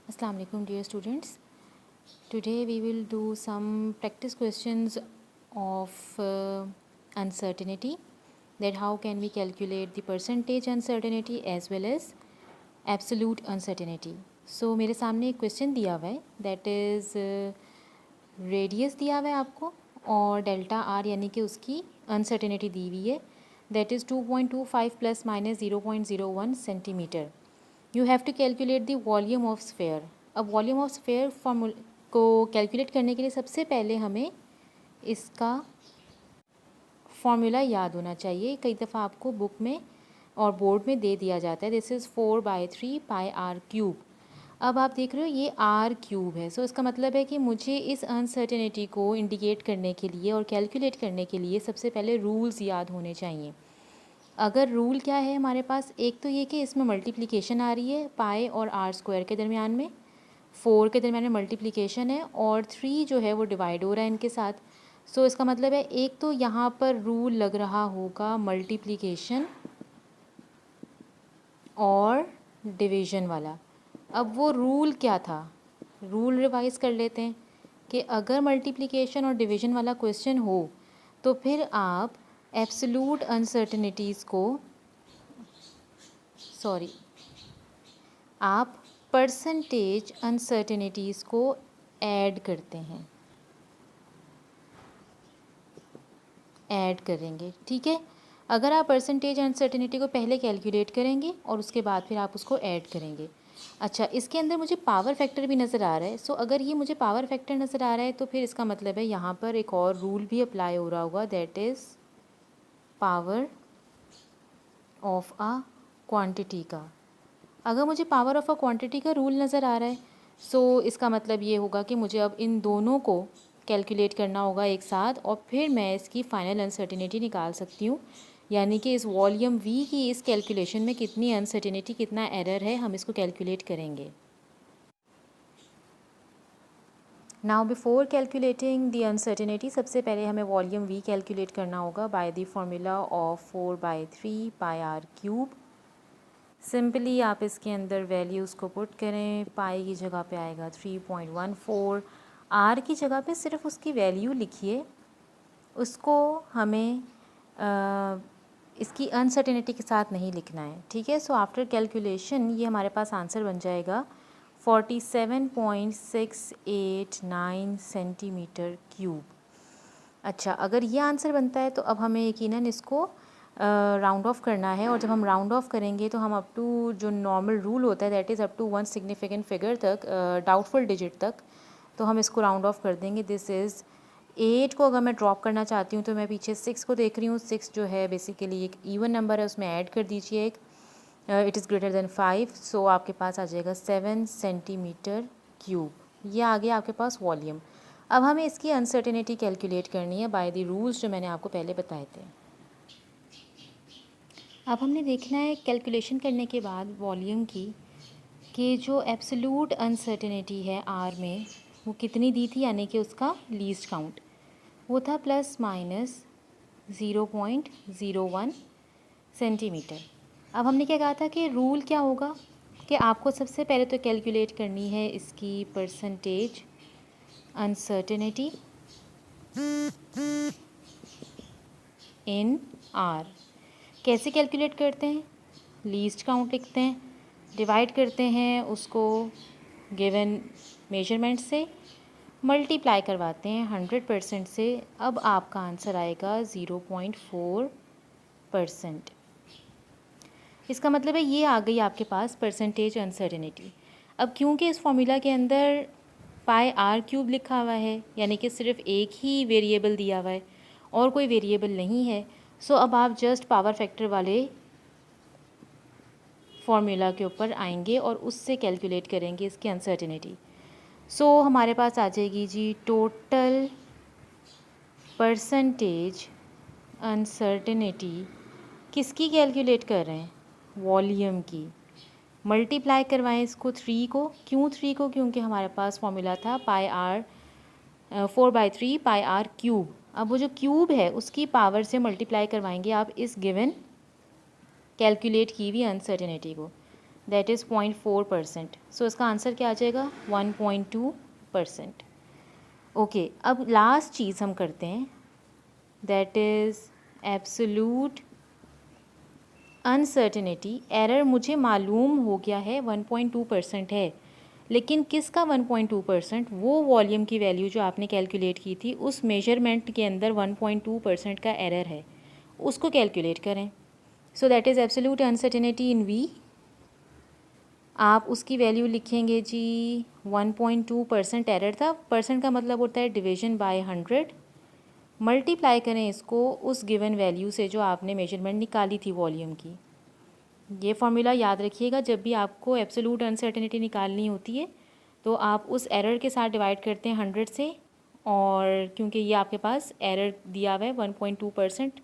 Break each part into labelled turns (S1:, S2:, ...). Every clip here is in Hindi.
S1: Assalamu alaikum dear students. Today we will do some practice questions of uncertainty, that how can we calculate the percentage uncertainty as well as absolute uncertainty. So मेरे सामने एक क्वेश्चन दिया हुआ है, दैट इज़ रेडियस दिया हुआ है आपको और डेल्टा आर यानी कि उसकी अनसर्टेनिटी दी हुई है, that is 2.25 plus minus 0.01 centimetre. You have to calculate the volume of sphere. अब वॉल्यूम ऑफ स्फेयर फॉर्मूल को कैलकुलेट करने के लिए सबसे पहले हमें इसका फॉर्मूला याद होना चाहिए. कई दफ़ा आपको बुक में और बोर्ड में दे दिया जाता है. This is 4/3 pi r cube. अब आप देख रहे हो ये आर क्यूब है. सो इसका मतलब है कि मुझे इस अनसर्टेनिटी को इंडिकेट करने के लिए और कैलकुलेट करने के लिए सबसे पहले रूल्स याद होने चाहिए. अगर रूल क्या है हमारे पास, एक तो ये कि इसमें मल्टीप्लिकेशन आ रही है पाई और आर स्क्वायर के दरमियान में, 4 के दरमियान में मल्टीप्लिकेशन है और 3 जो है वो डिवाइड हो रहा है इनके साथ. सो इसका मतलब है एक तो यहाँ पर रूल लग रहा होगा मल्टीप्लिकेशन और डिवीज़न वाला. अब वो रूल क्या था, रूल रिवाइज़ कर लेते हैं कि अगर मल्टीप्लिकेशन और डिवीज़न वाला क्वेश्चन हो तो फिर आप एब्सोल्यूट अनसर्टेनिटीज़ को आप परसेंटेज अनसर्टेनिटीज़ को ऐड करते हैं, ऐड करेंगे. ठीक है, अगर आप परसेंटेज अनसर्टेनिटी को पहले कैलकुलेट करेंगे और उसके बाद फिर आप उसको ऐड करेंगे. अच्छा, इसके अंदर मुझे पावर फैक्टर भी नज़र आ रहा है. सो अगर ये मुझे पावर फैक्टर नज़र आ रहा है तो फिर इसका मतलब है यहाँ पर एक और रूल भी अप्लाई हो रहा होगा, that is power of a quantity का. अगर मुझे पावर ऑफ अ क्वांटिटी का रूल नज़र आ रहा है सो इसका मतलब ये होगा कि मुझे अब इन दोनों को कैलकुलेट करना होगा एक साथ और फिर मैं इसकी फ़ाइनल अनसर्टिनिटी निकाल सकती हूँ. यानी कि इस वॉल्यूम वी की इस कैलकुलेशन में कितनी अनसर्टिनिटी, कितना एरर है, हम इसको कैलकुलेट करेंगे. Now before calculating the uncertainty सबसे पहले हमें वॉल्यूम वी कैलकुलेट करना होगा by the formula of 4/3 pi r cube. Simply आप इसके अंदर वैल्यूज़ को पुट करें. पाई की जगह पे आएगा 3.14. आर की जगह पे सिर्फ उसकी वैल्यू लिखिए, उसको हमें इसकी अनसर्टेनिटी के साथ नहीं लिखना है. ठीक है, सो आफ्टर कैलकुलेशन ये हमारे पास आंसर बन जाएगा 47.689 सेंटीमीटर क्यूब. अच्छा, अगर ये आंसर बनता है तो अब हमें यकीनन इसको राउंड ऑफ करना है और जब हम राउंड ऑफ करेंगे तो हम अप टू जो नॉर्मल रूल होता है that is up to 1 significant figure तक, डाउटफुल डिजिट तक, तो हम इसको राउंड ऑफ कर देंगे. दिस इज़ 8 को अगर मैं ड्रॉप करना चाहती हूँ तो मैं पीछे 6 को देख रही हूँ. 6 जो है बेसिकली एक इवन नंबर है, उसमें ऐड कर दीजिए एक, इट इज़ ग्रेटर देन 5. सो आपके पास आ जाएगा 7 सेंटीमीटर क्यूब. ये आ गया आपके पास वॉल्यूम. अब हमें इसकी अनसर्टेनिटी कैलकुलेट करनी है बाय द रूल्स जो मैंने आपको पहले बताए थे. अब हमने देखना है कैलकुलेशन करने के बाद वॉल्यूम की कि जो एब्सोल्यूट अनसर्टेनिटी है आर में वो कितनी दी थी, यानी कि उसका लीस्ट काउंट वो था प्लस माइनस 0.01 सेंटीमीटर. अब हमने क्या कहा था कि रूल क्या होगा कि आपको सबसे पहले तो कैलकुलेट करनी है इसकी परसेंटेज अनसर्टेनिटी इन आर. कैसे कैलकुलेट करते हैं, लीस्ट काउंट लिखते हैं, डिवाइड करते हैं उसको गिवन मेजरमेंट से, मल्टीप्लाई करवाते हैं 100% से. अब आपका आंसर आएगा 0.4%. इसका मतलब है ये आ गई आपके पास परसेंटेज अनसर्टेनिटी. अब क्योंकि इस फॉर्मूला के अंदर पाई आर क्यूब लिखा हुआ है यानी कि सिर्फ एक ही वेरिएबल दिया हुआ है और कोई वेरिएबल नहीं है, सो अब आप जस्ट पावर फैक्टर वाले फॉर्मूला के ऊपर आएंगे और उससे कैलकुलेट करेंगे इसकी अनसर्टेनिटी. सो हमारे पास आ जाएगी जी टोटल परसेंटेज अनसर्टेनिटी. किसकी कैलकुलेट कर रहे हैं, वॉल्यूम की. मल्टीप्लाई करवाएं इसको 3 को. क्यों 3 को, क्योंकि हमारे पास फॉर्मूला था पाई आर 4/3 पाई आर क्यूब. अब वो जो क्यूब है उसकी पावर से मल्टीप्लाई करवाएंगे आप इस गिवन कैलकुलेट की हुई अनसर्टेनिटी को. That is 0.4%। सो इसका आंसर क्या आ जाएगा 1.2%। ओके, अब लास्ट चीज़ हम करते हैं, that is absolute uncertainty. Error मुझे मालूम हो गया है 1.2% है, लेकिन किसका 1.2%? वो वॉल्यूम की वैल्यू जो आपने कैलकुलेट की थी, उस मेजरमेंट के अंदर 1.2% का एरर है, उसको कैलकुलेट करें। So that is absolute uncertainty in V. आप उसकी वैल्यू लिखेंगे जी 1.2% एरर था, परसेंट का मतलब होता है डिवीजन बाय 100, मल्टीप्लाई करें इसको उस गिवन वैल्यू से जो आपने मेजरमेंट निकाली थी वॉल्यूम की। ये फॉर्मूला याद रखिएगा, जब भी आपको एब्सोल्यूट अनसर्टेनिटी निकालनी होती है तो आप उस एरर के साथ डिवाइड करते हैं 100 से, और क्योंकि ये आपके पास एरर दिया हुआ है 1.2%,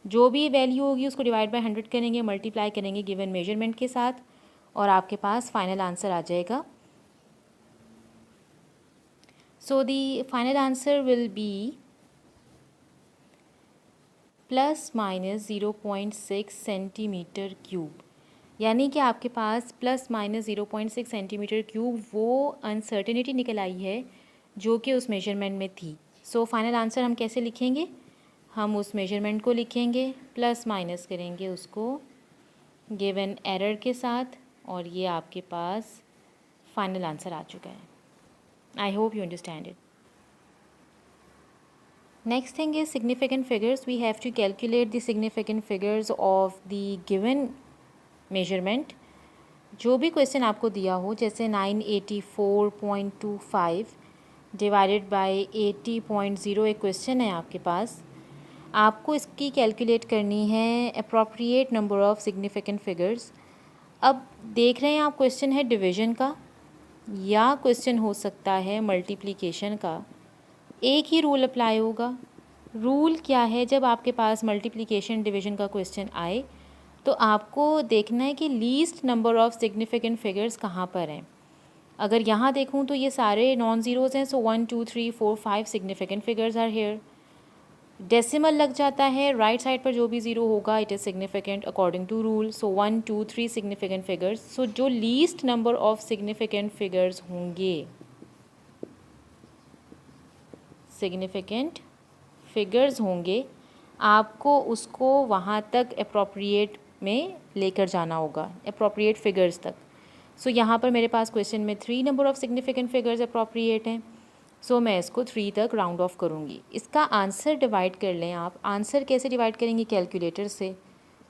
S1: जो भी वैल्यू होगी उसको डिवाइड बाय 100 करेंगे, मल्टीप्लाई करेंगे गिवन मेजरमेंट के साथ, और आपके पास फाइनल आंसर आ जाएगा। So the final answer will be ±0.6 centimetre cube, यानी कि आपके पास ±0.6 सेंटीमीटर क्यूब वो अनसर्टेनिटी निकल आई है जो कि उस मेजरमेंट में थी। सो फाइनल आंसर हम कैसे लिखेंगे? हम उस मेजरमेंट को लिखेंगे, प्लस माइनस करेंगे उसको गिवन एरर के साथ, और ये आपके पास फाइनल आंसर आ चुका है। I hope you understand it. Next thing is significant figures. We have to calculate the significant figures of the given measurement. जो भी क्वेश्चन आपको दिया हो, जैसे 984.25 डिवाइडेड बाय 80.0 एक क्वेश्चन है आपके पास, आपको इसकी कैलकुलेट करनी है appropriate number of significant figures. अब देख रहे हैं आप, क्वेश्चन है डिवीजन का या क्वेश्चन हो सकता है मल्टीप्लिकेशन का, एक ही रूल अप्लाई होगा। रूल क्या है? जब आपके पास मल्टीप्लिकेशन डिवीजन का क्वेश्चन आए तो आपको देखना है कि least number of significant figures कहाँ पर हैं। अगर यहाँ देखूँ तो ये सारे नॉन ज़ीरोज़ हैं, so 1 2 3 4 5 significant figures are here. Decimal लग जाता है, राइट साइड पर जो भी ज़ीरो होगा it is significant according to rule. So 1 2 3 significant figures. So जो least number of significant figures होंगे, सिग्निफिकेंट फिगर्स होंगे, आपको उसको वहाँ तक अप्रोप्रिएट में लेकर जाना होगा, अप्रोप्रिएट फिगर्स तक। सो यहाँ पर मेरे पास क्वेश्चन में 3 number of significant figures appropriate हैं, सो मैं इसको 3 तक राउंड ऑफ करूँगी। इसका आंसर डिवाइड कर लें आप। आंसर कैसे डिवाइड करेंगे? कैलकुलेटर से।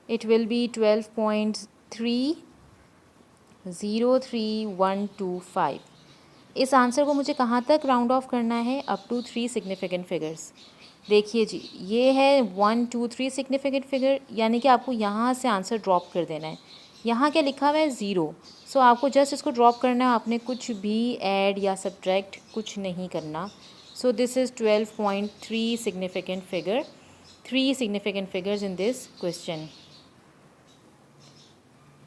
S1: It will be 12.303125। इस आंसर को मुझे कहाँ तक राउंड ऑफ करना है? Up to 3 significant figures. देखिए जी, ये है 1 2 3 सिग्निफिकेंट फिगर, यानी कि आपको यहाँ से आंसर ड्रॉप कर देना है। यहाँ क्या लिखा हुआ है? 0। सो आपको जस्ट इसको ड्रॉप करना है, आपने कुछ भी ऐड या सब्ट्रैक्ट कुछ नहीं करना। So this is 12.3 significant figure, 3 significant figures in this question.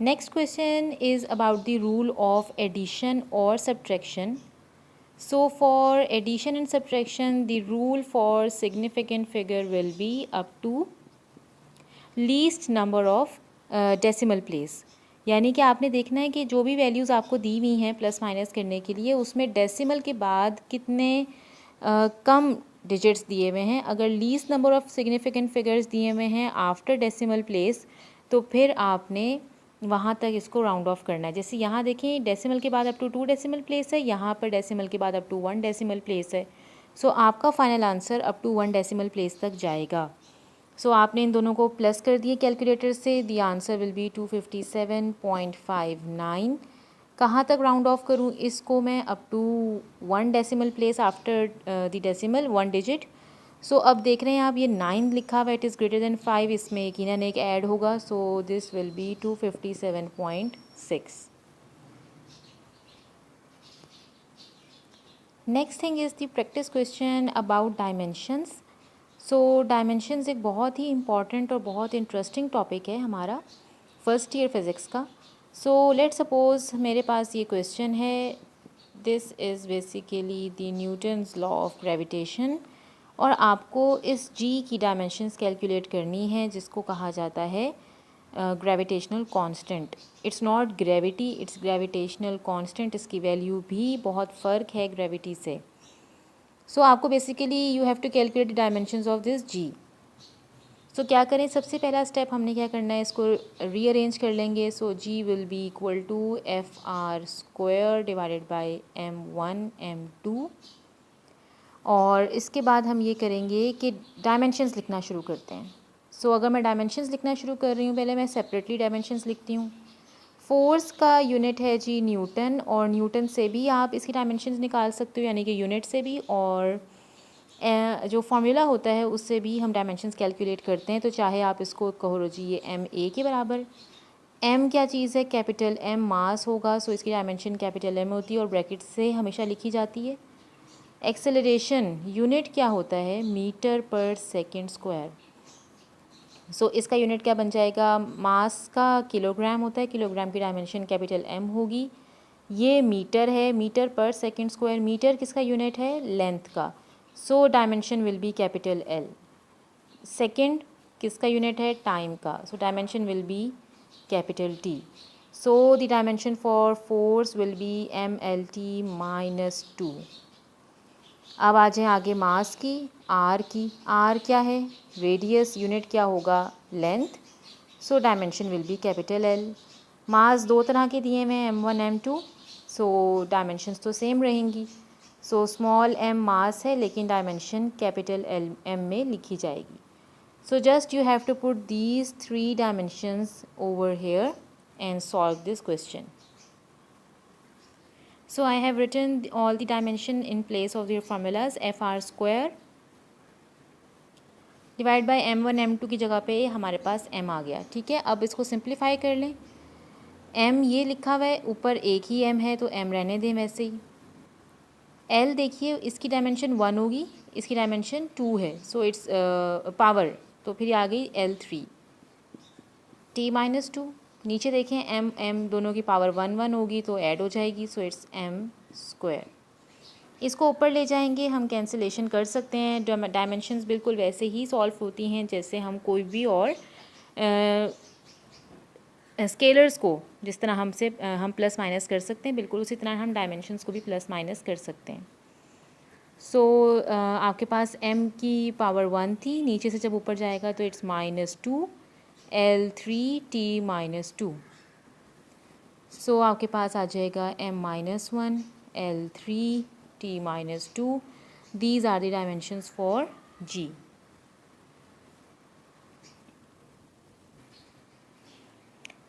S1: Next question is about the rule of addition or subtraction. So for addition and subtraction, the rule for significant figure will be up to least number of decimal place. यानी कि आपने देखना है कि जो भी वैल्यूज़ आपको दी हुई हैं प्लस माइनस करने के लिए, उसमें डेसिमल के बाद कितने कम डिजिट्स दिए हुए हैं। अगर least number of significant figures दिए हुए हैं आफ्टर डेसिमल प्लेस, तो फिर आपने वहाँ तक इसको राउंड ऑफ करना है। जैसे यहाँ देखें, डेसिमल के बाद अप टू 2 डेसिमल प्लेस है, यहाँ पर डेसिमल के बाद अप टू 1 डेसिमल प्लेस है। सो आपका final answer up to 1 decimal place तक जाएगा। सो आपने इन दोनों को प्लस कर दिए कैलकुलेटर से, दी आंसर विल बी 257.59। कहाँ तक राउंड ऑफ करूँ इसको मैं? Up to 1 decimal place after the decimal 1 digit. So अब देख रहे हैं आप, ये 9 लिखा हुआ, इट इज़ ग्रेटर देन 5, इसमें यकीनन एक ऐड होगा, so this will be 257.6। Next thing is the practice question about dimensions. So dimensions एक बहुत ही इम्पॉर्टेंट और बहुत इंटरेस्टिंग टॉपिक है हमारा फर्स्ट ईयर फिज़िक्स का। सो लेट सपोज़ मेरे पास ये क्वेश्चन है, this is basically the Newton's law of gravitation, और आपको इस जी की डायमेंशंस कैलकुलेट करनी है, जिसको कहा जाता है gravitational constant, it's not gravity, it's gravitational constant. इसकी वैल्यू भी बहुत फ़र्क है ग्रेविटी से। सो आपको basically you have to calculate the dimensions of this G. So क्या करें, सबसे पहला स्टेप हमने क्या करना है, इसको रीअरेंज कर लेंगे। So G will be equal to F R square divided by m1 m2। और इसके बाद हम ये करेंगे कि डायमेंशंस लिखना शुरू करते हैं। सो अगर मैं डायमेंशंस लिखना शुरू कर रही हूँ, पहले मैं सेपरेटली डायमेंशंस लिखती हूँ। फोर्स का यूनिट है जी न्यूटन, और न्यूटन से भी आप इसकी डायमेंशंस निकाल सकते हो, यानी कि यूनिट से भी, और जो फार्मूला होता है उससे भी हम डायमेंशंस कैलकुलेट करते हैं। तो चाहे आप इसको कहो जी ये एम ए के बराबर, एम क्या चीज़ है, कैपिटल एम मास होगा, सो इसकी डायमेंशन कैपिटल एम होती है और ब्रैकेट से हमेशा लिखी जाती है। एक्सेलरेशन यूनिट क्या होता है, मीटर पर सेकेंड स्क्वायर। सो इसका यूनिट क्या बन जाएगा, मास का किलोग्राम होता है, किलोग्राम की डायमेंशन कैपिटल एम होगी। ये मीटर है, मीटर पर सेकेंड स्क्वायर। मीटर किसका यूनिट है, लेंथ का, so dimension will be capital L. Second किसका यूनिट है, टाइम का, so dimension will be capital T. So the dimension for force will be M L T minus 2। अब आ जाए आगे मास की, आर की। आर क्या है, रेडियस, यूनिट क्या होगा, length, so dimension will be capital L. Mass दो तरह के दिए हुए हैं, m1 m2, सो डायमेंशंस तो सेम रहेंगी। सो स्मॉल m मास है लेकिन डायमेंशन कैपिटल एल m में लिखी जाएगी। So just you have to put these 3 dimensions over here and solve this question. So I have written all the dimension in place of their formulas. fr square divide by m1 m2 की जगह पे हमारे पास m आ गया। ठीक है, अब इसको सिंप्लीफाई कर लें। m ये लिखा हुआ है, ऊपर एक ही m है तो m रहने दें वैसे ही। l देखिए, इसकी डायमेंशन 1 होगी, इसकी डायमेंशन 2 है, सो इट्स पावर, तो फिर आ गई l3 t माइनस 2। नीचे देखें m m दोनों की पावर 1 1 होगी तो ऐड हो जाएगी, सो इट्स m स्क्वायर। इसको ऊपर ले जाएंगे, हम कैंसिलेशन कर सकते हैं। डायमेंशंस बिल्कुल वैसे ही सॉल्व होती हैं जैसे हम कोई भी और स्केलर्स को जिस तरह हम प्लस माइनस कर सकते हैं, बिल्कुल उसी तरह हम डायमेंशंस को भी प्लस माइनस कर सकते हैं। सो आपके पास m की पावर 1 थी, नीचे से जब ऊपर जाएगा तो इट्स -2 l3t -2। सो आपके पास आ जाएगा m-1 l3t -2। These are the dimensions for G.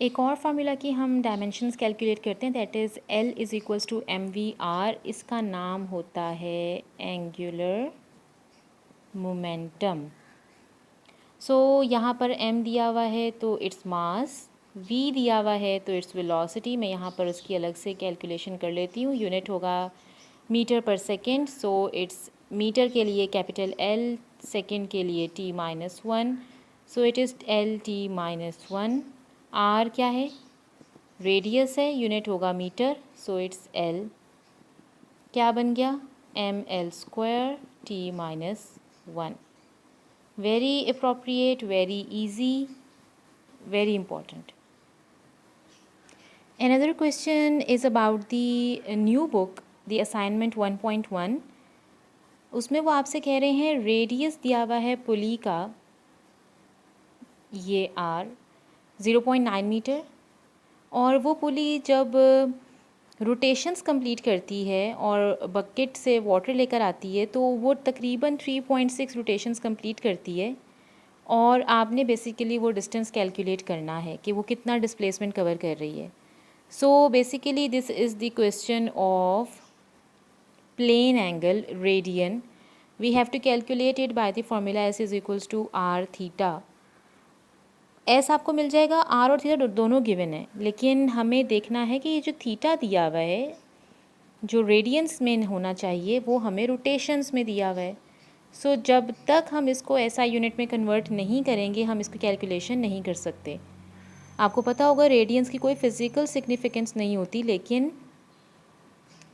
S1: एक और फार्मूला की हम डायमेंशंस कैलकुलेट करते हैं, that is L is equals to mvr। इसका नाम होता है एंगुलर मोमेंटम। सो यहाँ पर m दिया हुआ है तो इट्स मास, v दिया हुआ है तो इट्स वेलोसिटी। मैं यहाँ पर उसकी अलग से कैलकुलेशन कर लेती हूँ। यूनिट होगा मीटर पर सेकेंड, सो इट्स मीटर के लिए कैपिटल L, सेकेंड के लिए t -1, so it is LT -1। r क्या है, रेडियस है, यूनिट होगा मीटर, सो इट्स L क्या बन गया, ml square t -1। Very appropriate, very easy, very important. Another question is about the new book, the assignment 1.1. उसमें वो आपसे कह रहे हैं रेडियस दिया हुआ है पुली का, ये r 0.9 मीटर, और वो पुली जब रोटेशंस कंप्लीट करती है और बकेट से वाटर लेकर आती है तो वो तकरीबन 3.6 रोटेशंस कंप्लीट करती है, और आपने बेसिकली वो डिस्टेंस कैलकुलेट करना है कि वो कितना डिस्प्लेसमेंट कवर कर रही है। So basically this is the question of plane angle radian. We have to calculate it by the formula S is equals to r theta. S आपको मिल जाएगा, आर और थीटा दोनों गिवन है, लेकिन हमें देखना है कि ये जो थीटा दिया हुआ है जो रेडियंस में होना चाहिए वो हमें रोटेशंस में दिया हुआ है। सो जब तक हम इसको ऐसा यूनिट में कन्वर्ट नहीं करेंगे हम इसकी कैलकुलेशन नहीं कर सकते। आपको पता होगा रेडियंस की कोई फ़िज़िकल सिग्निफिकेंस नहीं होती, लेकिन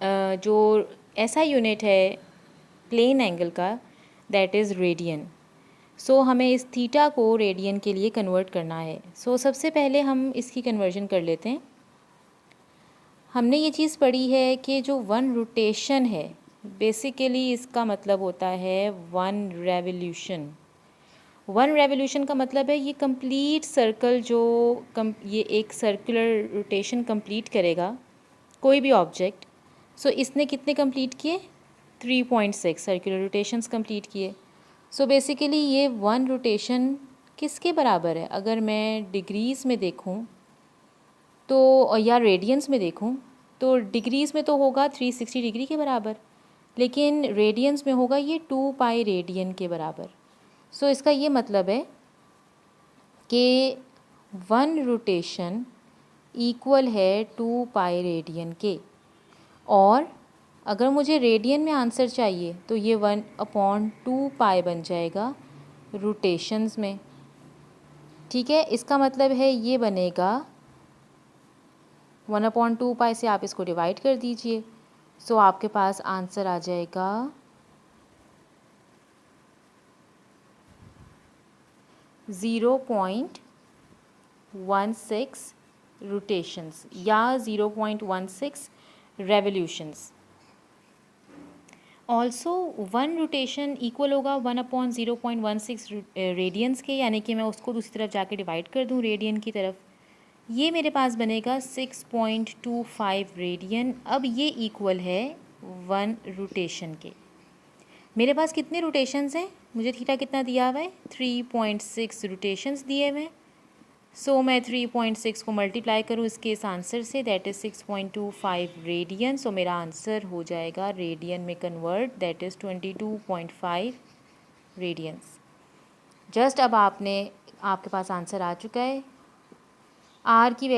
S1: जो ऐसा यूनिट है प्लेन एंगल का, दैट इज़ रेडियन। सो हमें इस थीटा को रेडियन के लिए कन्वर्ट करना है। सो सबसे पहले हम इसकी कन्वर्जन कर लेते हैं। हमने ये चीज़ पढ़ी है कि जो वन रोटेशन है बेसिकली इसका मतलब होता है वन रेवोल्यूशन। वन रेवोल्यूशन का मतलब है ये कंप्लीट सर्कल जो ये एक सर्कुलर रोटेशन कंप्लीट करेगा कोई भी ऑब्जेक्ट। सो इसने कितने कंप्लीट किए? 3.6 सर्कुलर रोटेशंस कंप्लीट किए। सो बेसिकली ये वन रोटेशन किसके बराबर है? अगर मैं डिग्रीज़ में देखूं तो या रेडियंस में देखूं तो डिग्रीज़ में तो होगा 360 डिग्री के बराबर, लेकिन रेडियंस में होगा ये 2 पाई रेडियन के बराबर। सो इसका ये मतलब है कि वन रोटेशन इक्वल है 2 पाई रेडियन के। और अगर मुझे रेडियन में आंसर चाहिए तो ये 1/2 पाई बन जाएगा रोटेशंस में। ठीक है, इसका मतलब है ये बनेगा 1/2 पाई से आप इसको डिवाइड कर दीजिए। सो आपके पास आंसर आ जाएगा 0.16 रोटेशंस या 0.16 revolutions. Also one rotation equal होगा 1/0.16 रेडियंस के, यानी कि मैं उसको दूसरी तरफ जाके डिवाइड कर दूँ रेडियन की तरफ। ये मेरे पास बनेगा 6.25 रेडियन। अब ये इक्वल है वन रोटेशन के। मेरे पास कितने रोटेशंस हैं? मुझे थीटा कितना दिया हुआ है? 3.6 रोटेशंस दिए हुए हैं। सो मैं 3.6 को मल्टीप्लाई करूँ इसके इस आंसर से, दैट इज़ 6.25 रेडियन। सो मेरा आंसर हो जाएगा रेडियन में convert, that is 22.5 radians. Just अब आपके पास आंसर आ चुका है। आर की वैल्यू